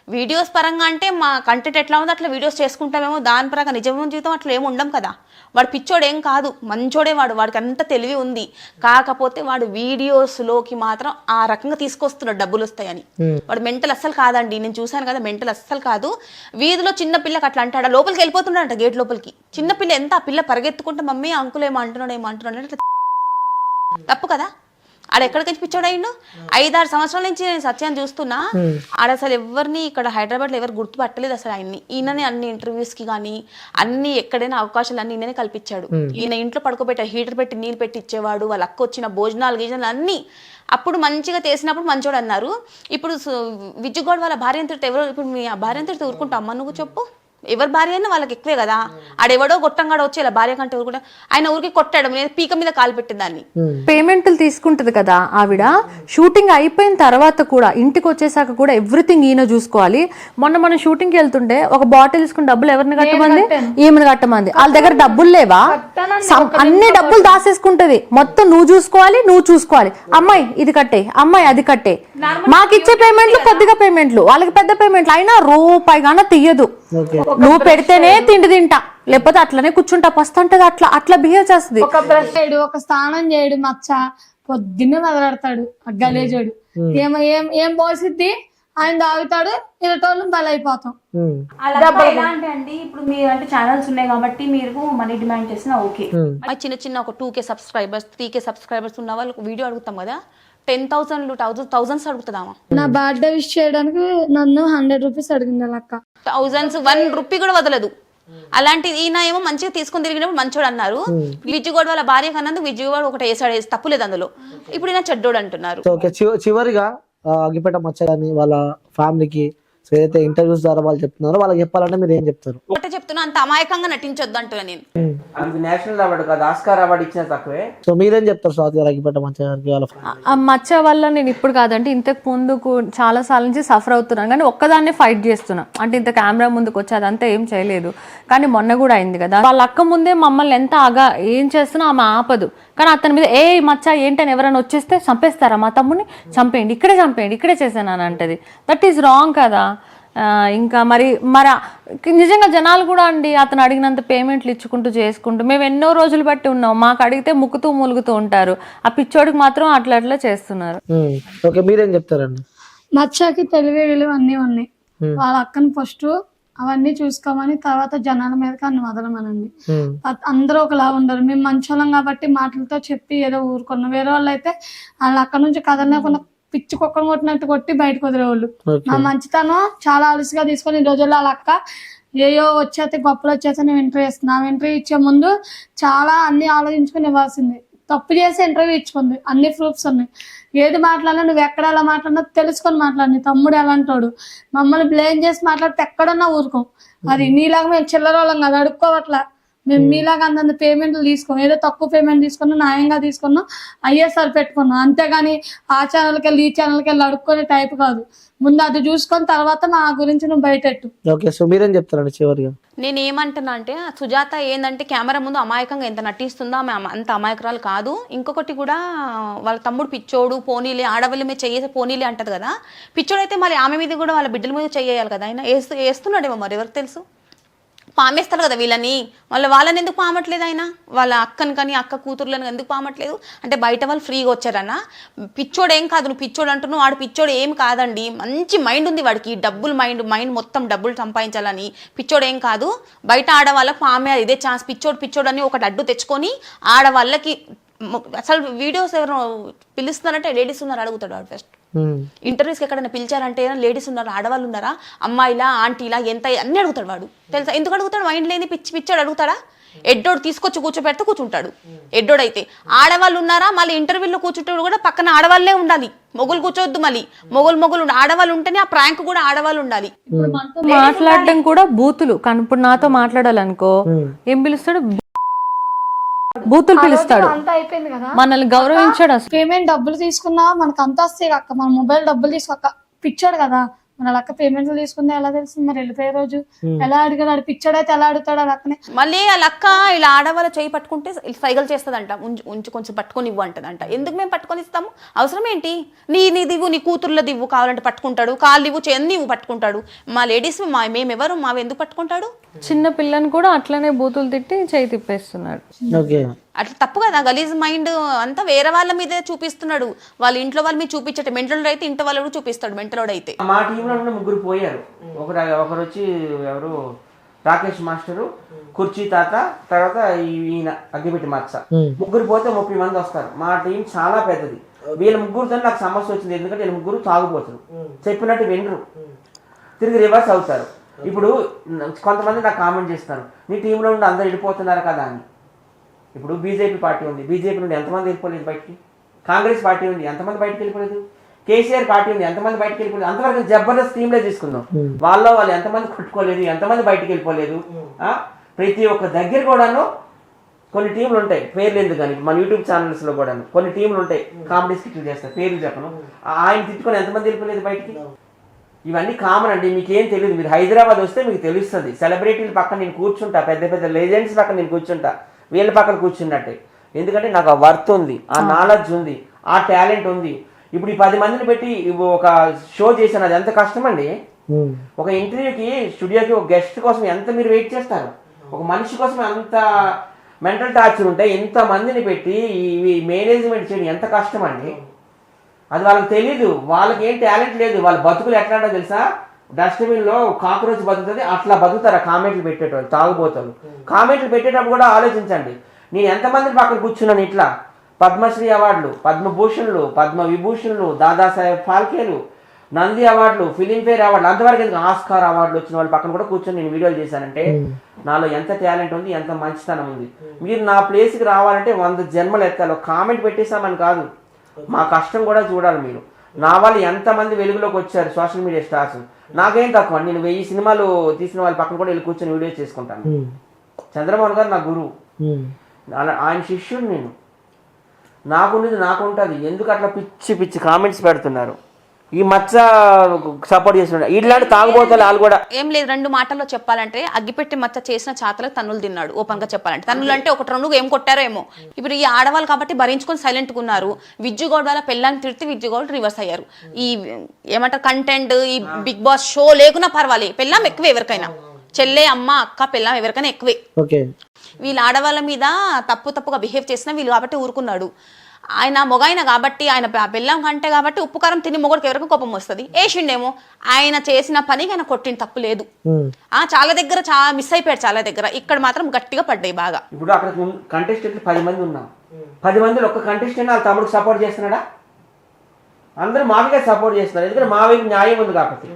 వీడియోస్ పరంగా అంటే మా కంటెంట్ ఎట్లా ఉందో అట్లా వీడియోస్ చేసుకుంటామేమో, దాని పరంగా నిజమైన జీవితం అట్లా ఏమి ఉండం కదా. వాడు పిచ్చోడేం కాదు, మంచోడే వాడికి అంత తెలివి ఉంది. కాకపోతే వాడు వీడియోస్లోకి మాత్రం ఆ రకంగా తీసుకొస్తున్నాడు డబ్బులు వస్తాయని. వాడు మెంటల్ అస్సలు కాదండి, నేను చూశాను కదా, మెంటల్ అస్సలు కాదు. వీధిలో చిన్న పిల్లకి అట్లా అంటాడు, లోపలికి వెళ్ళిపోతున్నాడంట గేట్ లోపలికి. చిన్న పిల్ల ఎంత, ఆ పిల్ల పరిగెత్తుకుంటే మమ్మీ అంకుల్ ఏమో అంటున్నాడు, తప్పు కదా. ఆడ ఎక్కడికి పిచ్చోడైండు? 5-6 సంవత్సరాల నుంచి నేను సత్యాన్ని చూస్తున్నా. ఆడ అసలు ఎవరిని ఇక్కడ హైదరాబాద్లో ఎవరు గుర్తుపట్టలేదు అసలు ఆయన్ని. ఈయననే అన్ని ఇంటర్వ్యూస్కి కానీ అన్ని ఎక్కడైనా అవకాశాలు అన్ని ఈయననే కల్పించాడు. ఈయన ఇంట్లో పడుకోబెట్టాడు, హీటర్ పెట్టి నీళ్ళు పెట్టి ఇచ్చేవాడు. వాళ్ళ అక్క వచ్చిన భోజనాలు అన్ని అప్పుడు మంచిగా చేసినప్పుడు మంచోడు అన్నారు. ఇప్పుడు విజ్జుగౌడ్ వాళ్ళ భార్య అంతటి ఎవరు, ఇప్పుడు మీ భార్య అంతటి ఊరుకుంటా అమ్మ నువ్వు చెప్పు? ఎవరి భార్య అయినా వాళ్ళకి ఎక్కువే కదా. ఆడెవడో గొట్టంగాడ వచ్చి ఇలా భార్య కంటే ఊరుకుంటా, ఆయన ఊరికి కొట్టాడు, నేను పీక మీద కాలు పెట్టేదాన్ని. పేమెంట్లు తీసుకుంటది కదా ఆవిడ. షూటింగ్ అయిపోయిన తర్వాత కూడా ఇంటికి వచ్చేసాక కూడా ఎవ్రీథింగ్ ఈయన చూసుకోవాలి. మొన్న షూటింగ్కి వెళ్తుంటే ఒక బాటిల్ తీసుకుని డబ్బులు ఎవరిని కట్టమంది? ఈమెను కట్టమంది. వాళ్ళ దగ్గర డబ్బులు లేవా? అన్ని డబ్బులు దాసేసుకుంటది. మొత్తం నువ్వు చూసుకోవాలి. అమ్మాయి ఇది కట్టే, అమ్మాయి అది కట్టే. మాకిచ్చే పేమెంట్లు కొద్దిగా పేమెంట్లు, వాళ్ళకి పెద్ద పేమెంట్లు, అయినా రూపాయి గాన తీయదు. నువ్వు పెడితేనే తిండి తింటా, లేకపోతే అట్లనే కూర్చుంటా పస్తుంటది. అట్లా బిహేవ్ చేస్తుంది. ఒక బ్రష్ చేయడు, ఒక స్నానం చేయడు, మచ్చ పొద్దున్నే మొదలెడతాడు గలేజోడు. ఏం పోసిద్ది, ఆయన తాగుతాడు, ఇరటోళ్ళు బలైపోతాం. ఎలా అంటే అండి, ఇప్పుడు మీరు అంటే ఛానల్స్ ఉన్నాయి కాబట్టి మీరు మనీ డిమాండ్ చేసినా ఓకే. చిన్న ఒక 2K సబ్స్క్రైబర్స్ 3K సబ్స్క్రైబర్స్ ఉన్న వాళ్ళు వీడియో అడుగుతాం కదా, 10,000 thousands అడుగుతుందామా? నా బర్త్డే విష్ చేయడానికి నన్ను 100 రూపీస్ అడిగింది అక్క. thousands 1 రూపీ కూడా వదలదు. అలాంటి ఈయన ఏమో మంచిగా తీసుకొని తిరిగినప్పుడు మంచోడు అన్నారు. విజ్జుగోడ్ వాళ్ళ భార్య కన్నందుకు విజ్జుగోడ్ ఒకటి వేసాడు, తప్పులేదు అందులో. ఇప్పుడు ఈయన చెడ్డోడు అంటున్నారు. ఓకే, చివరిగా అగ్గిపేట మచ్చ గాని వాళ్ళ ఫ్యామిలీకి ఏదైతే ఇంటర్వ్యూస్ ద్వారా వాళ్ళు చెప్తున్నారో వాళ్ళకి చెప్పాలంటే మీరు ఏం చెప్తారు? ఒకటే చెప్తున్నా, అంత అమాయకంగా నటించొద్దు అంటున్నా నేను. అందుకు నేషనల్ అవార్డు కాదు, ఆస్కార్ అవార్డు ఇచ్చిన తక్కువే. సో మీరేం చెప్తారు స్వాతి గారు అగ్గిపేట మచ్చ గారికి వాళ్ళ ఆ మచ్చ వల్ల నేను ఇప్పుడు కాదంటే ఇంతకు ముందుకు చాలా సార్లు నుంచి సఫర్ అవుతున్నాను, కానీ ఒక్కదాన్నే ఫైట్ చేస్తున్నా. అంటే ఇంత కెమెరా ముందుకు వచ్చి అదంతా ఏం చేయలేదు, కానీ మొన్న కూడా అయింది కదా. వాళ్ళ అక్క ముందే మమ్మల్ని ఎంత ఏం చేస్తున్నా ఆమె ఆపదు, కానీ అతని మీద ఏ మచ్చ ఏంటని ఎవరైనా వచ్చేస్తే చంపేస్తారా మా తమ్ముని, చంపేయండి, ఇక్కడే చేశాను అని అంటది. దట్ ఈస్ రాంగ్ కదా. ఇంకా మరి నిజంగా జనాలు కూడా అండి అతను అడిగినంత పేమెంట్లు ఇచ్చుకుంటూ చేసుకుంటూ మేము ఎన్నో రోజులు బట్టి ఉన్నాం, మాకు అడిగితే ముక్కుతూ మూలుగుతూ ఉంటారు. ఆ పిచ్చోడికి మాత్రం అట్లా చేస్తున్నారు. ఓకే, మీరేం చెప్తారండి? మచ్చకి తెలివి విలువ అన్నీ ఉన్నాయి. వాళ్ళ అక్కని ఫస్ట్ అవన్నీ చూసుకోమని, తర్వాత జనాల మీదకి అన్ని వదలమనండి. అందరూ ఒకలా ఉండరు. మేము మంచోళ్ళం కాబట్టి మాటలతో చెప్పి ఏదో ఊరుకున్నాం. వేరే వాళ్ళు అయితే వాళ్ళ అక్క నుంచి కదలలేకుండా పిచ్చి కుక్కను కొట్టినట్టు కొట్టి బయటకు వదిలేవాళ్ళు. మా మంచితనం చాలా అలసిగా తీసుకొని ఈ రోజుల్లో వాళ్ళ అక్క ఏయో వచ్చేస్తే గొప్పలు వచ్చేస్తే నేను ఇంటర్వ్యూ ఇస్తున్నాను. ఇంటర్వ్యూ ఇచ్చే ముందు చాలా అన్ని ఆలోచించుకుని ఇవ్వాల్సింది. తప్పు చేసి ఇంటర్వ్యూ ఇచ్చుకుంది, అన్ని ప్రూఫ్స్ ఉన్నాయి. ఏది మాట్లాడినా నువ్వు ఎక్కడ ఎలా మాట్లాడినా తెలుసుకొని మాట్లాడి. తమ్ముడు ఎలాంటోడు, మమ్మల్ని బ్లేమ్ చేసి మాట్లాడితే ఎక్కడన్నా ఊరుకోం. అది నీలాగా మేము చిల్లర వాళ్ళం కదా, అడుక్కోవట్లా. మేము మీలాగా అంతంత పేమెంట్లు తీసుకోం, ఏదో తక్కువ పేమెంట్ తీసుకున్నాం, న్యాయంగా తీసుకున్నాం, ఐఎస్ఆర్ పెట్టుకున్నాం. అంతేగాని ఆ ఛానల్కి వెళ్ళి ఈ ఛానల్కి వెళ్ళి అడుక్కునే టైప్ కాదు. ముందు అది చూసుకొని తర్వాత మా గురించి నువ్వు బయటెట్టు. ఓకే, సో మీరేం చెప్తారండి చివరిగా? నేను ఏమంటున్నా అంటే, సుజాత ఏంటంటే కెమెరా ముందు అమాయకంగా ఎంత నటిస్తుందో ఆమె అంత అమాయకురాలు కాదు. ఇంకొకటి కూడా వాళ్ళ తమ్ముడు పిచ్చోడు, పోనీలే ఆడవాళ్ళ మీద చేసే పోనీలే అంటది కదా. పిచ్చోడు అయితే మరి ఆమె మీద కూడా వాళ్ళ బిడ్డల మీద చేయాలి కదా. ఆయన వేస్తున్నాడేమో, మరి ఎవరికి తెలుసు. పామేస్తారు కదా వీళ్ళని, వాళ్ళని ఎందుకు పామట్లేదు ఆయన? వాళ్ళ అక్కని కానీ అక్క కూతుర్లను ఎందుకు పామట్లేదు అంటే బయట వాళ్ళు ఫ్రీగా వచ్చారన్న. పిచ్చోడు ఏం కాదు, నువ్వు పిచ్చోడు అంటున్నావు, వాడు పిచ్చోడు ఏం కాదండి. మంచి మైండ్ ఉంది వాడికి, డబ్బులు మైండ్ మొత్తం డబ్బులు సంపాదించాలని. పిచ్చోడు ఏం కాదు. బయట ఆడవాళ్ళకి పామే ఇదే ఛాన్స్. పిచ్చోడు అని ఒకటి అడ్డు తెచ్చుకొని ఆడవాళ్ళకి అసలు వీడియోస్ ఎవరు పిలుస్తున్నారంటే లేడీస్ ఉన్నారు అడుగుతాడు వాడు. ఫస్ట్ ఇంటర్వ్యూస్కి ఎక్కడైనా పిలిచారంటే లేడీస్ ఉన్నారు, ఆడవాళ్ళు ఉన్నారా, అమ్మాయిలా ఆంటీలా ఎంత అన్ని అడుగుతాడు వాడు. తెలుసా ఎందుకు అడుగుతాడు? మైండ్ లేని పిచ్చోడు అడుగుతాడా? ఎడ్డోడు తీసుకొచ్చి కూర్చోబెడితే కూర్చుంటాడు. ఎడ్డోడైతే ఆడవాళ్ళు ఉన్నారా, మళ్ళీ ఇంటర్వ్యూలో కూర్చుంటాడు కూడా పక్కన ఆడవాళ్ళే ఉండాలి, మొగులు కూర్చోవద్దు. మళ్ళీ మొగులు ఆడవాళ్ళు ఉంటేనే ఆ ప్రాంక్ కూడా ఆడవాళ్ళు ఉండాలి. మాట్లాడడం కూడా బూతులు. కానీ ఇప్పుడు నాతో మాట్లాడాలనుకో ఏం పిలుస్తాడు? బూతులు పిలుస్తాడు. అంతా అయిపోయింది కదా, మనల్ని గౌరవించాడు. అసలు పేమెంట్ డబ్బులు తీసుకున్నా మనకు అంత వస్తాయి అక్క. మన మొబైల్ డబ్బులు తీసుకోక పిచ్చాడు కదా. మన లక్క పేమెంట్లు తీసుకుందా ఎలా తెలిసింది? మరి వెళ్ళిపోయే రోజు ఎలా అడిగాడు? పిచ్చాడైతే ఎలా అడుగుతాడు? లక్కనే మళ్ళీ ఆ లక్క ఇలా ఆడవాళ్ళ చేయి పట్టుకుంటే సైకిల్ చేస్తుందంట, ఉంచు కొంచెం పట్టుకొని ఇవ్వు అంటదంట. ఎందుకు మేము పట్టుకొని ఇస్తాము? అవసరం ఏంటి? నీ దివ్వు, నీ కూతుర్ల దివ్వు కావాలంటే పట్టుకుంటాడు, కాళ్ళు దివ్వు చెంది ఇవ్వు పట్టుకుంటాడు. మా లేడీస్ మేమెవరు, మావి ఎందుకు పట్టుకుంటాడు? చిన్న పిల్లని కూడా అట్లనే బూతులు తిట్టి చేయి తిప్పేస్తున్నాడు. అట్లా తప్పు కదా. గలీజ్ మైండ్ అంతా వేరే వాళ్ళ మీదే చూపిస్తున్నాడు. వాళ్ళ ఇంట్లో వాళ్ళ మీద చూపించట. మెంటలోడు అయితే ఇంట్లో వాళ్ళు చూపిస్తాడు. మెంటలోడు అయితే మా టీంలో ముగ్గురు పోయారు. ఒకరు వచ్చి ఎవరు రాకేష్ మాస్టరు, కుర్చీ తాత, తర్వాత ఈయన అగ్గిపెట్టి మచ్చ. ముగ్గురు పోతే 30 మంది వస్తారు. మా టీం చాలా పెద్దది. వీళ్ళ ముగ్గురుతో నాకు సమస్య వచ్చింది. ఎందుకంటే వీళ్ళ ముగ్గురు తాగుపోతారు, చెప్పినట్టు వినరు, తిరిగి రివర్స్ అవుతారు. ఇప్పుడు కొంతమంది నాకు కామెంట్ చేస్తారు, నీ టీంలో నుండి అందరు వెళ్ళిపోతున్నారు కదా అని. ఇప్పుడు బీజేపీ పార్టీ ఉంది, బీజేపీ నుండి ఎంతమంది వెళ్ళిపోలేదు బయటికి? కాంగ్రెస్ పార్టీ ఉంది, ఎంతమంది బయటకు వెళ్ళిపోలేదు? కేసీఆర్ పార్టీ ఉంది, ఎంతమంది బయటకు వెళ్ళిపోలేదు? అంతవరకు జబర్దస్త్ టీంలే తీసుకుందాం. వాళ్ళు ఎంతమంది కొట్టుకోలేదు, ఎంతమంది బయటకు వెళ్ళిపోలేదు? ప్రతి ఒక్క దగ్గర కూడాను కొన్ని టీంలు ఉంటాయి, పేర్లు ఎందుకు కానీ మన యూట్యూబ్ ఛానల్స్ లో కూడా కొన్ని టీంలు ఉంటాయి, కామెడీ స్కిట్లు చేస్తారు, పేర్లు చెప్పను. ఆయన తిట్టుకొని ఎంతమంది వెళ్ళిపోలేదు బయటికి? ఇవన్నీ కామన్ అండి, మీకేం తెలియదు. మీరు హైదరాబాద్ వస్తే మీకు తెలుస్తుంది. సెలబ్రిటీల పక్కన నేను కూర్చుంటా, పెద్ద పెద్ద లెజెండ్స్ పక్కన నేను కూర్చుంటా, వీళ్ళ పక్కన కూర్చున్నట్టే. ఎందుకంటే నాకు ఆ వర్త్ ఉంది, ఆ నాలెడ్జ్ ఉంది, ఆ టాలెంట్ ఉంది. ఇప్పుడు ఈ 10 మందిని పెట్టి ఒక షో చేశాను, అది ఎంత కష్టం అండి. ఒక ఇంటర్వ్యూకి స్టూడియోకి ఒక గెస్ట్ కోసం ఎంత మీరు వెయిట్ చేస్తారు? ఒక మనిషి కోసం అంత మెంటల్ టార్చర్ ఉంటే ఇంత మందిని పెట్టి ఈ మేనేజ్మెంట్ చేయడం ఎంత కష్టం అండి. అది వాళ్ళకి తెలీదు, వాళ్ళకి ఏం టాలెంట్ లేదు. వాళ్ళ బతుకులు ఎట్లా తెలుసా? డస్ట్బిన్ లో కాక్రోచ్ బతుకుతుంది, అట్లా బతుకుతారు. కామెంట్లు పెట్టేటోళ్ళు, తాగుబోతారు. కామెంట్లు పెట్టేటప్పుడు కూడా ఆలోచించండి, నేను ఎంతమందిని పక్కన కూర్చున్నాను. ఇట్లా పద్మశ్రీ అవార్డులు, పద్మభూషణ్లు, పద్మ విభూషణ్లు, దాదాసాహెబ్ ఫాల్కేలు, నంది అవార్డులు, ఫిలింఫేర్ అవార్డులు, అంతవరకు ఎందుకు ఆస్కార్ అవార్డులు వచ్చిన వాళ్ళ పక్కన కూడా కూర్చొని నేను వీడియోలు చేశానంటే నాలో ఎంత టాలెంట్ ఉంది, ఎంత మంచితనం ఉంది. మీరు నా ప్లేస్కి రావాలంటే 100 జన్మలు ఎత్తాలి. ఒక కామెంట్ పెట్టేసామని కాదు, మా కష్టం కూడా చూడాలి మీరు. నా వాళ్ళు ఎంతమంది వెలుగులోకి వచ్చారు సోషల్ మీడియా స్టార్స్. నాకేం తక్కువ, నేను 1000 సినిమాలు తీసిన వాళ్ళ పక్కన కూడా వెళ్ళి కూర్చొని వీడియోస్ చేసుకుంటాను. చంద్రబాబు గారు నా గురువు, ఆయన శిష్యుడు నేను. నాకుండేది నాకుంటుంది. ఎందుకు అట్లా పిచ్చి పిచ్చి కామెంట్స్ పెడుతున్నారు? ఈ మచ్చ సపోర్ట్ చేస్తున్నాడు. ఇట్లాంటి తాగుబోతారు వాళ్ళు కూడా. ఏం లేదు, 2 మాటల్లో చెప్పాలంటే అగ్గిపెట్టి మచ్చ చేసిన చాతలకు తన్నులు తిన్నాడు. ఓపెన్ గా చెప్పాలంటే తన్నులు అంటే 1-2 ఏం కొట్టారో ఏమో. ఇప్పుడు ఈ ఆడవాళ్ళు కాబట్టి భరించుకొని సైలెంట్ గా ఉన్నారు. విజ్జుగౌడ్ వాళ్ళ పెళ్ళాన్ని తిడితే విజ్జుగౌడ్ రివర్స్ అయ్యారు. ఈ ఏమంటారు కంటెంట్, ఈ బిగ్ బాస్ షో లేకున్నా పర్వాలేదు, పెళ్ళాం ఎక్కువే ఎవరికైనా. చెల్లె, అమ్మ, అక్క, పెళ్ళాం ఎవరికైనా ఎక్కువే. వీళ్ళు ఆడవాళ్ళ మీద తప్పుగా బిహేవ్ చేసినా వీళ్ళు కాబట్టి ఊరుకున్నాడు. ఆయన మొగైన కాబట్టి, ఆయన బెల్లం కంటే కాబట్టి ఉప్పు కారం తిని మొగడికి ఎవరికి కోపం వస్తుంది. వేసిండేమో, ఆయన చేసిన పనికి ఆయన కొట్టిన తప్పు లేదు. చాలా దగ్గర మిస్ అయిపోయాడు, చాలా దగ్గర. ఇక్కడ మాత్రం గట్టిగా పడ్డాయి బాగా. ఇప్పుడు అక్కడ కంటెస్టెంట్లు 10 మంది ఉన్నాం. 10 మందిలో ఒక్క కంటెస్టెంట్ వాళ్ళ తమ్ముడికి సపోర్ట్ చేస్తున్నాడా? అందరూ మాకే సపోర్ట్ చేస్తున్నారు, ఎందుకంటే మా వైపు న్యాయం ఉంది కాబట్టి.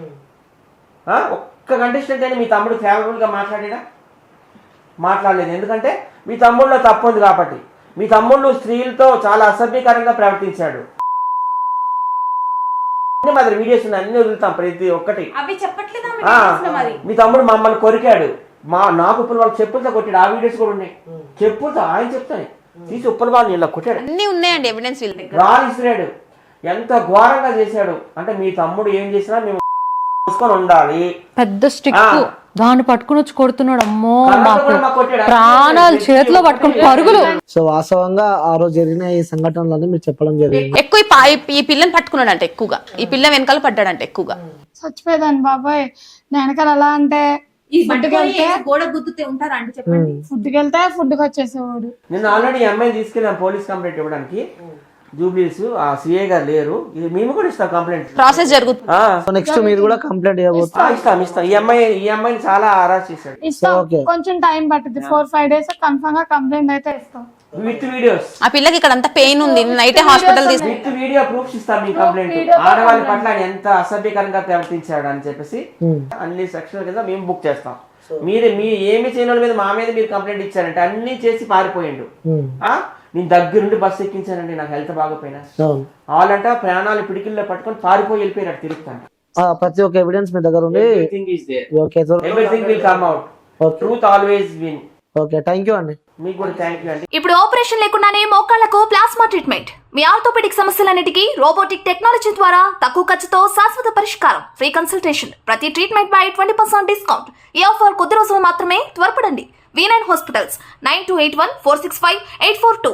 ఒక్క కంటెస్టెంట్ అయినా మీ తమ్ముడు ఫేవరబుల్ గా మాట్లాడా? మాట్లాడలేదు. ఎందుకంటే మీ తమ్ముడిలో తప్పు ఉంది కాబట్టి. మీ తమ్ముళ్ళు స్త్రీలతో చాలా అసభ్యకరంగా ప్రవర్తించాడు. మాది వీడియోస్ ఉన్నాయి, అన్ని వదులుతాం ప్రతి ఒక్కటి. మీ తమ్ముడు మమ్మల్ని కొరికాడు, నాకు ఉప్పుల వాళ్ళు చెప్పులతో కొట్టాడు. ఆ వీడియోస్ కూడా ఉన్నాయి. చెప్పులతో ఆయన చెప్తాను తీసి ఉప్పుల వాళ్ళు ఇలా కొట్టాడు. అన్ని ఉన్నాయండి ఎవిడెన్స్. రాళ్ళు ఇస్తున్నాడు, ఎంత ఘోరంగా చేశాడు. అంటే మీ తమ్ముడు ఏం చేసినా మేము ఉండాలి. పెద్ద స్టిక్ దాన్ని పట్టుకుని వచ్చి కొడుతున్నాడు. అమ్మో, ప్రాణాలు చేతిలో పట్టుకుని పరుగులు. సో వాస్తవంగా ఆ రోజు జరిగిన ఈ సంఘటనలన్నీ మీరు చెప్పడం జరిగింది. ఎక్కువ ఈ పిల్లని పట్టుకున్నాడు అంటే ఎక్కువగా, ఈ పిల్ల వెనకాల పడ్డాడంటే ఎక్కువగా. చచ్చిపోయేదాన్ని బాబాయ్. నేను వెనకాల ఎలా అంటే ఫుడ్కి వెళ్తే ఫుడ్కి వచ్చేసేవాడు. నేను ఆల్రెడీ ఈ అమ్మాయిని తీసుకెళ్ళాను పోలీస్ కంప్లైంట్ ఇవ్వడానికి. జూబ్లీస్ ఆ సిఐ గారు లేరు, మేము కూడా ఇస్తాం కంప్లైంట్. ప్రాసెస్ జరుగుతుంది. నెక్స్ట్ మీరు కూడా కంప్లైంట్ ఇవ్వబోతున్నారు. ఇస్తాం. ఈ అమ్మాయిని చాలా హరాస్ చేశాడు. కొంచెం టైం పట్టింది, 4-5 days కన్ఫర్మ్ గా కంప్లైంట్ అయితే ఇస్తాం. With videos. ఆ పిల్లకి ఇక్కడ అంతా పెయిన్ ఉంది, night hospital with video proofs ఇస్తాం. మీ కంప్లైంట్ ఆడవాళ్ళ పట్ల ఆయన ఎంత అసభ్యకరంగా ప్రవర్తించాడు అని చెప్పేసి అన్ని సెక్షన్ కింద మేము బుక్ చేస్తాం. మీరు ఏమి చేయని మీద మా మీద మీరు కంప్లైంట్ ఇచ్చారంటే అన్ని చేసి పారిపోయిండు. నేను దగ్గరుండి బస్సు ఎక్కించానండి, నాకు హెల్త్ బాగోపోయినా. వాళ్ళంట ప్రాణాలు పిడికిల్లో పట్టుకొని పారిపోయి వెళ్ళిపోయారు తిరుగుతాను. ప్రతి ఒక్క ఎవిడెన్స్ మీ దగ్గర ఉంది. Everything will come out. Truth always win. Okay, thank you అండి. మీకు కూడా థ్యాంక్ యూ అండి. ఇప్పుడు ఆపరేషన్ లేకుండానే మోకాళ్లకు ప్లాస్మా ట్రీట్మెంట్. మీ ఆర్థోపెడిక్ సమస్యలన్నిటికీ రోబోటిక్ టెక్నాలజీ ద్వారా తక్కువ ఖర్చుతో శాశ్వత పరిష్కారం. Free consultation. ప్రతి ట్రీట్మెంట్ పై 20% డిస్కౌంట్. ఈ ఆఫర్ కొద్ది రోజులు మాత్రమే. త్వరపడండి. V9 hospitals 9281465842.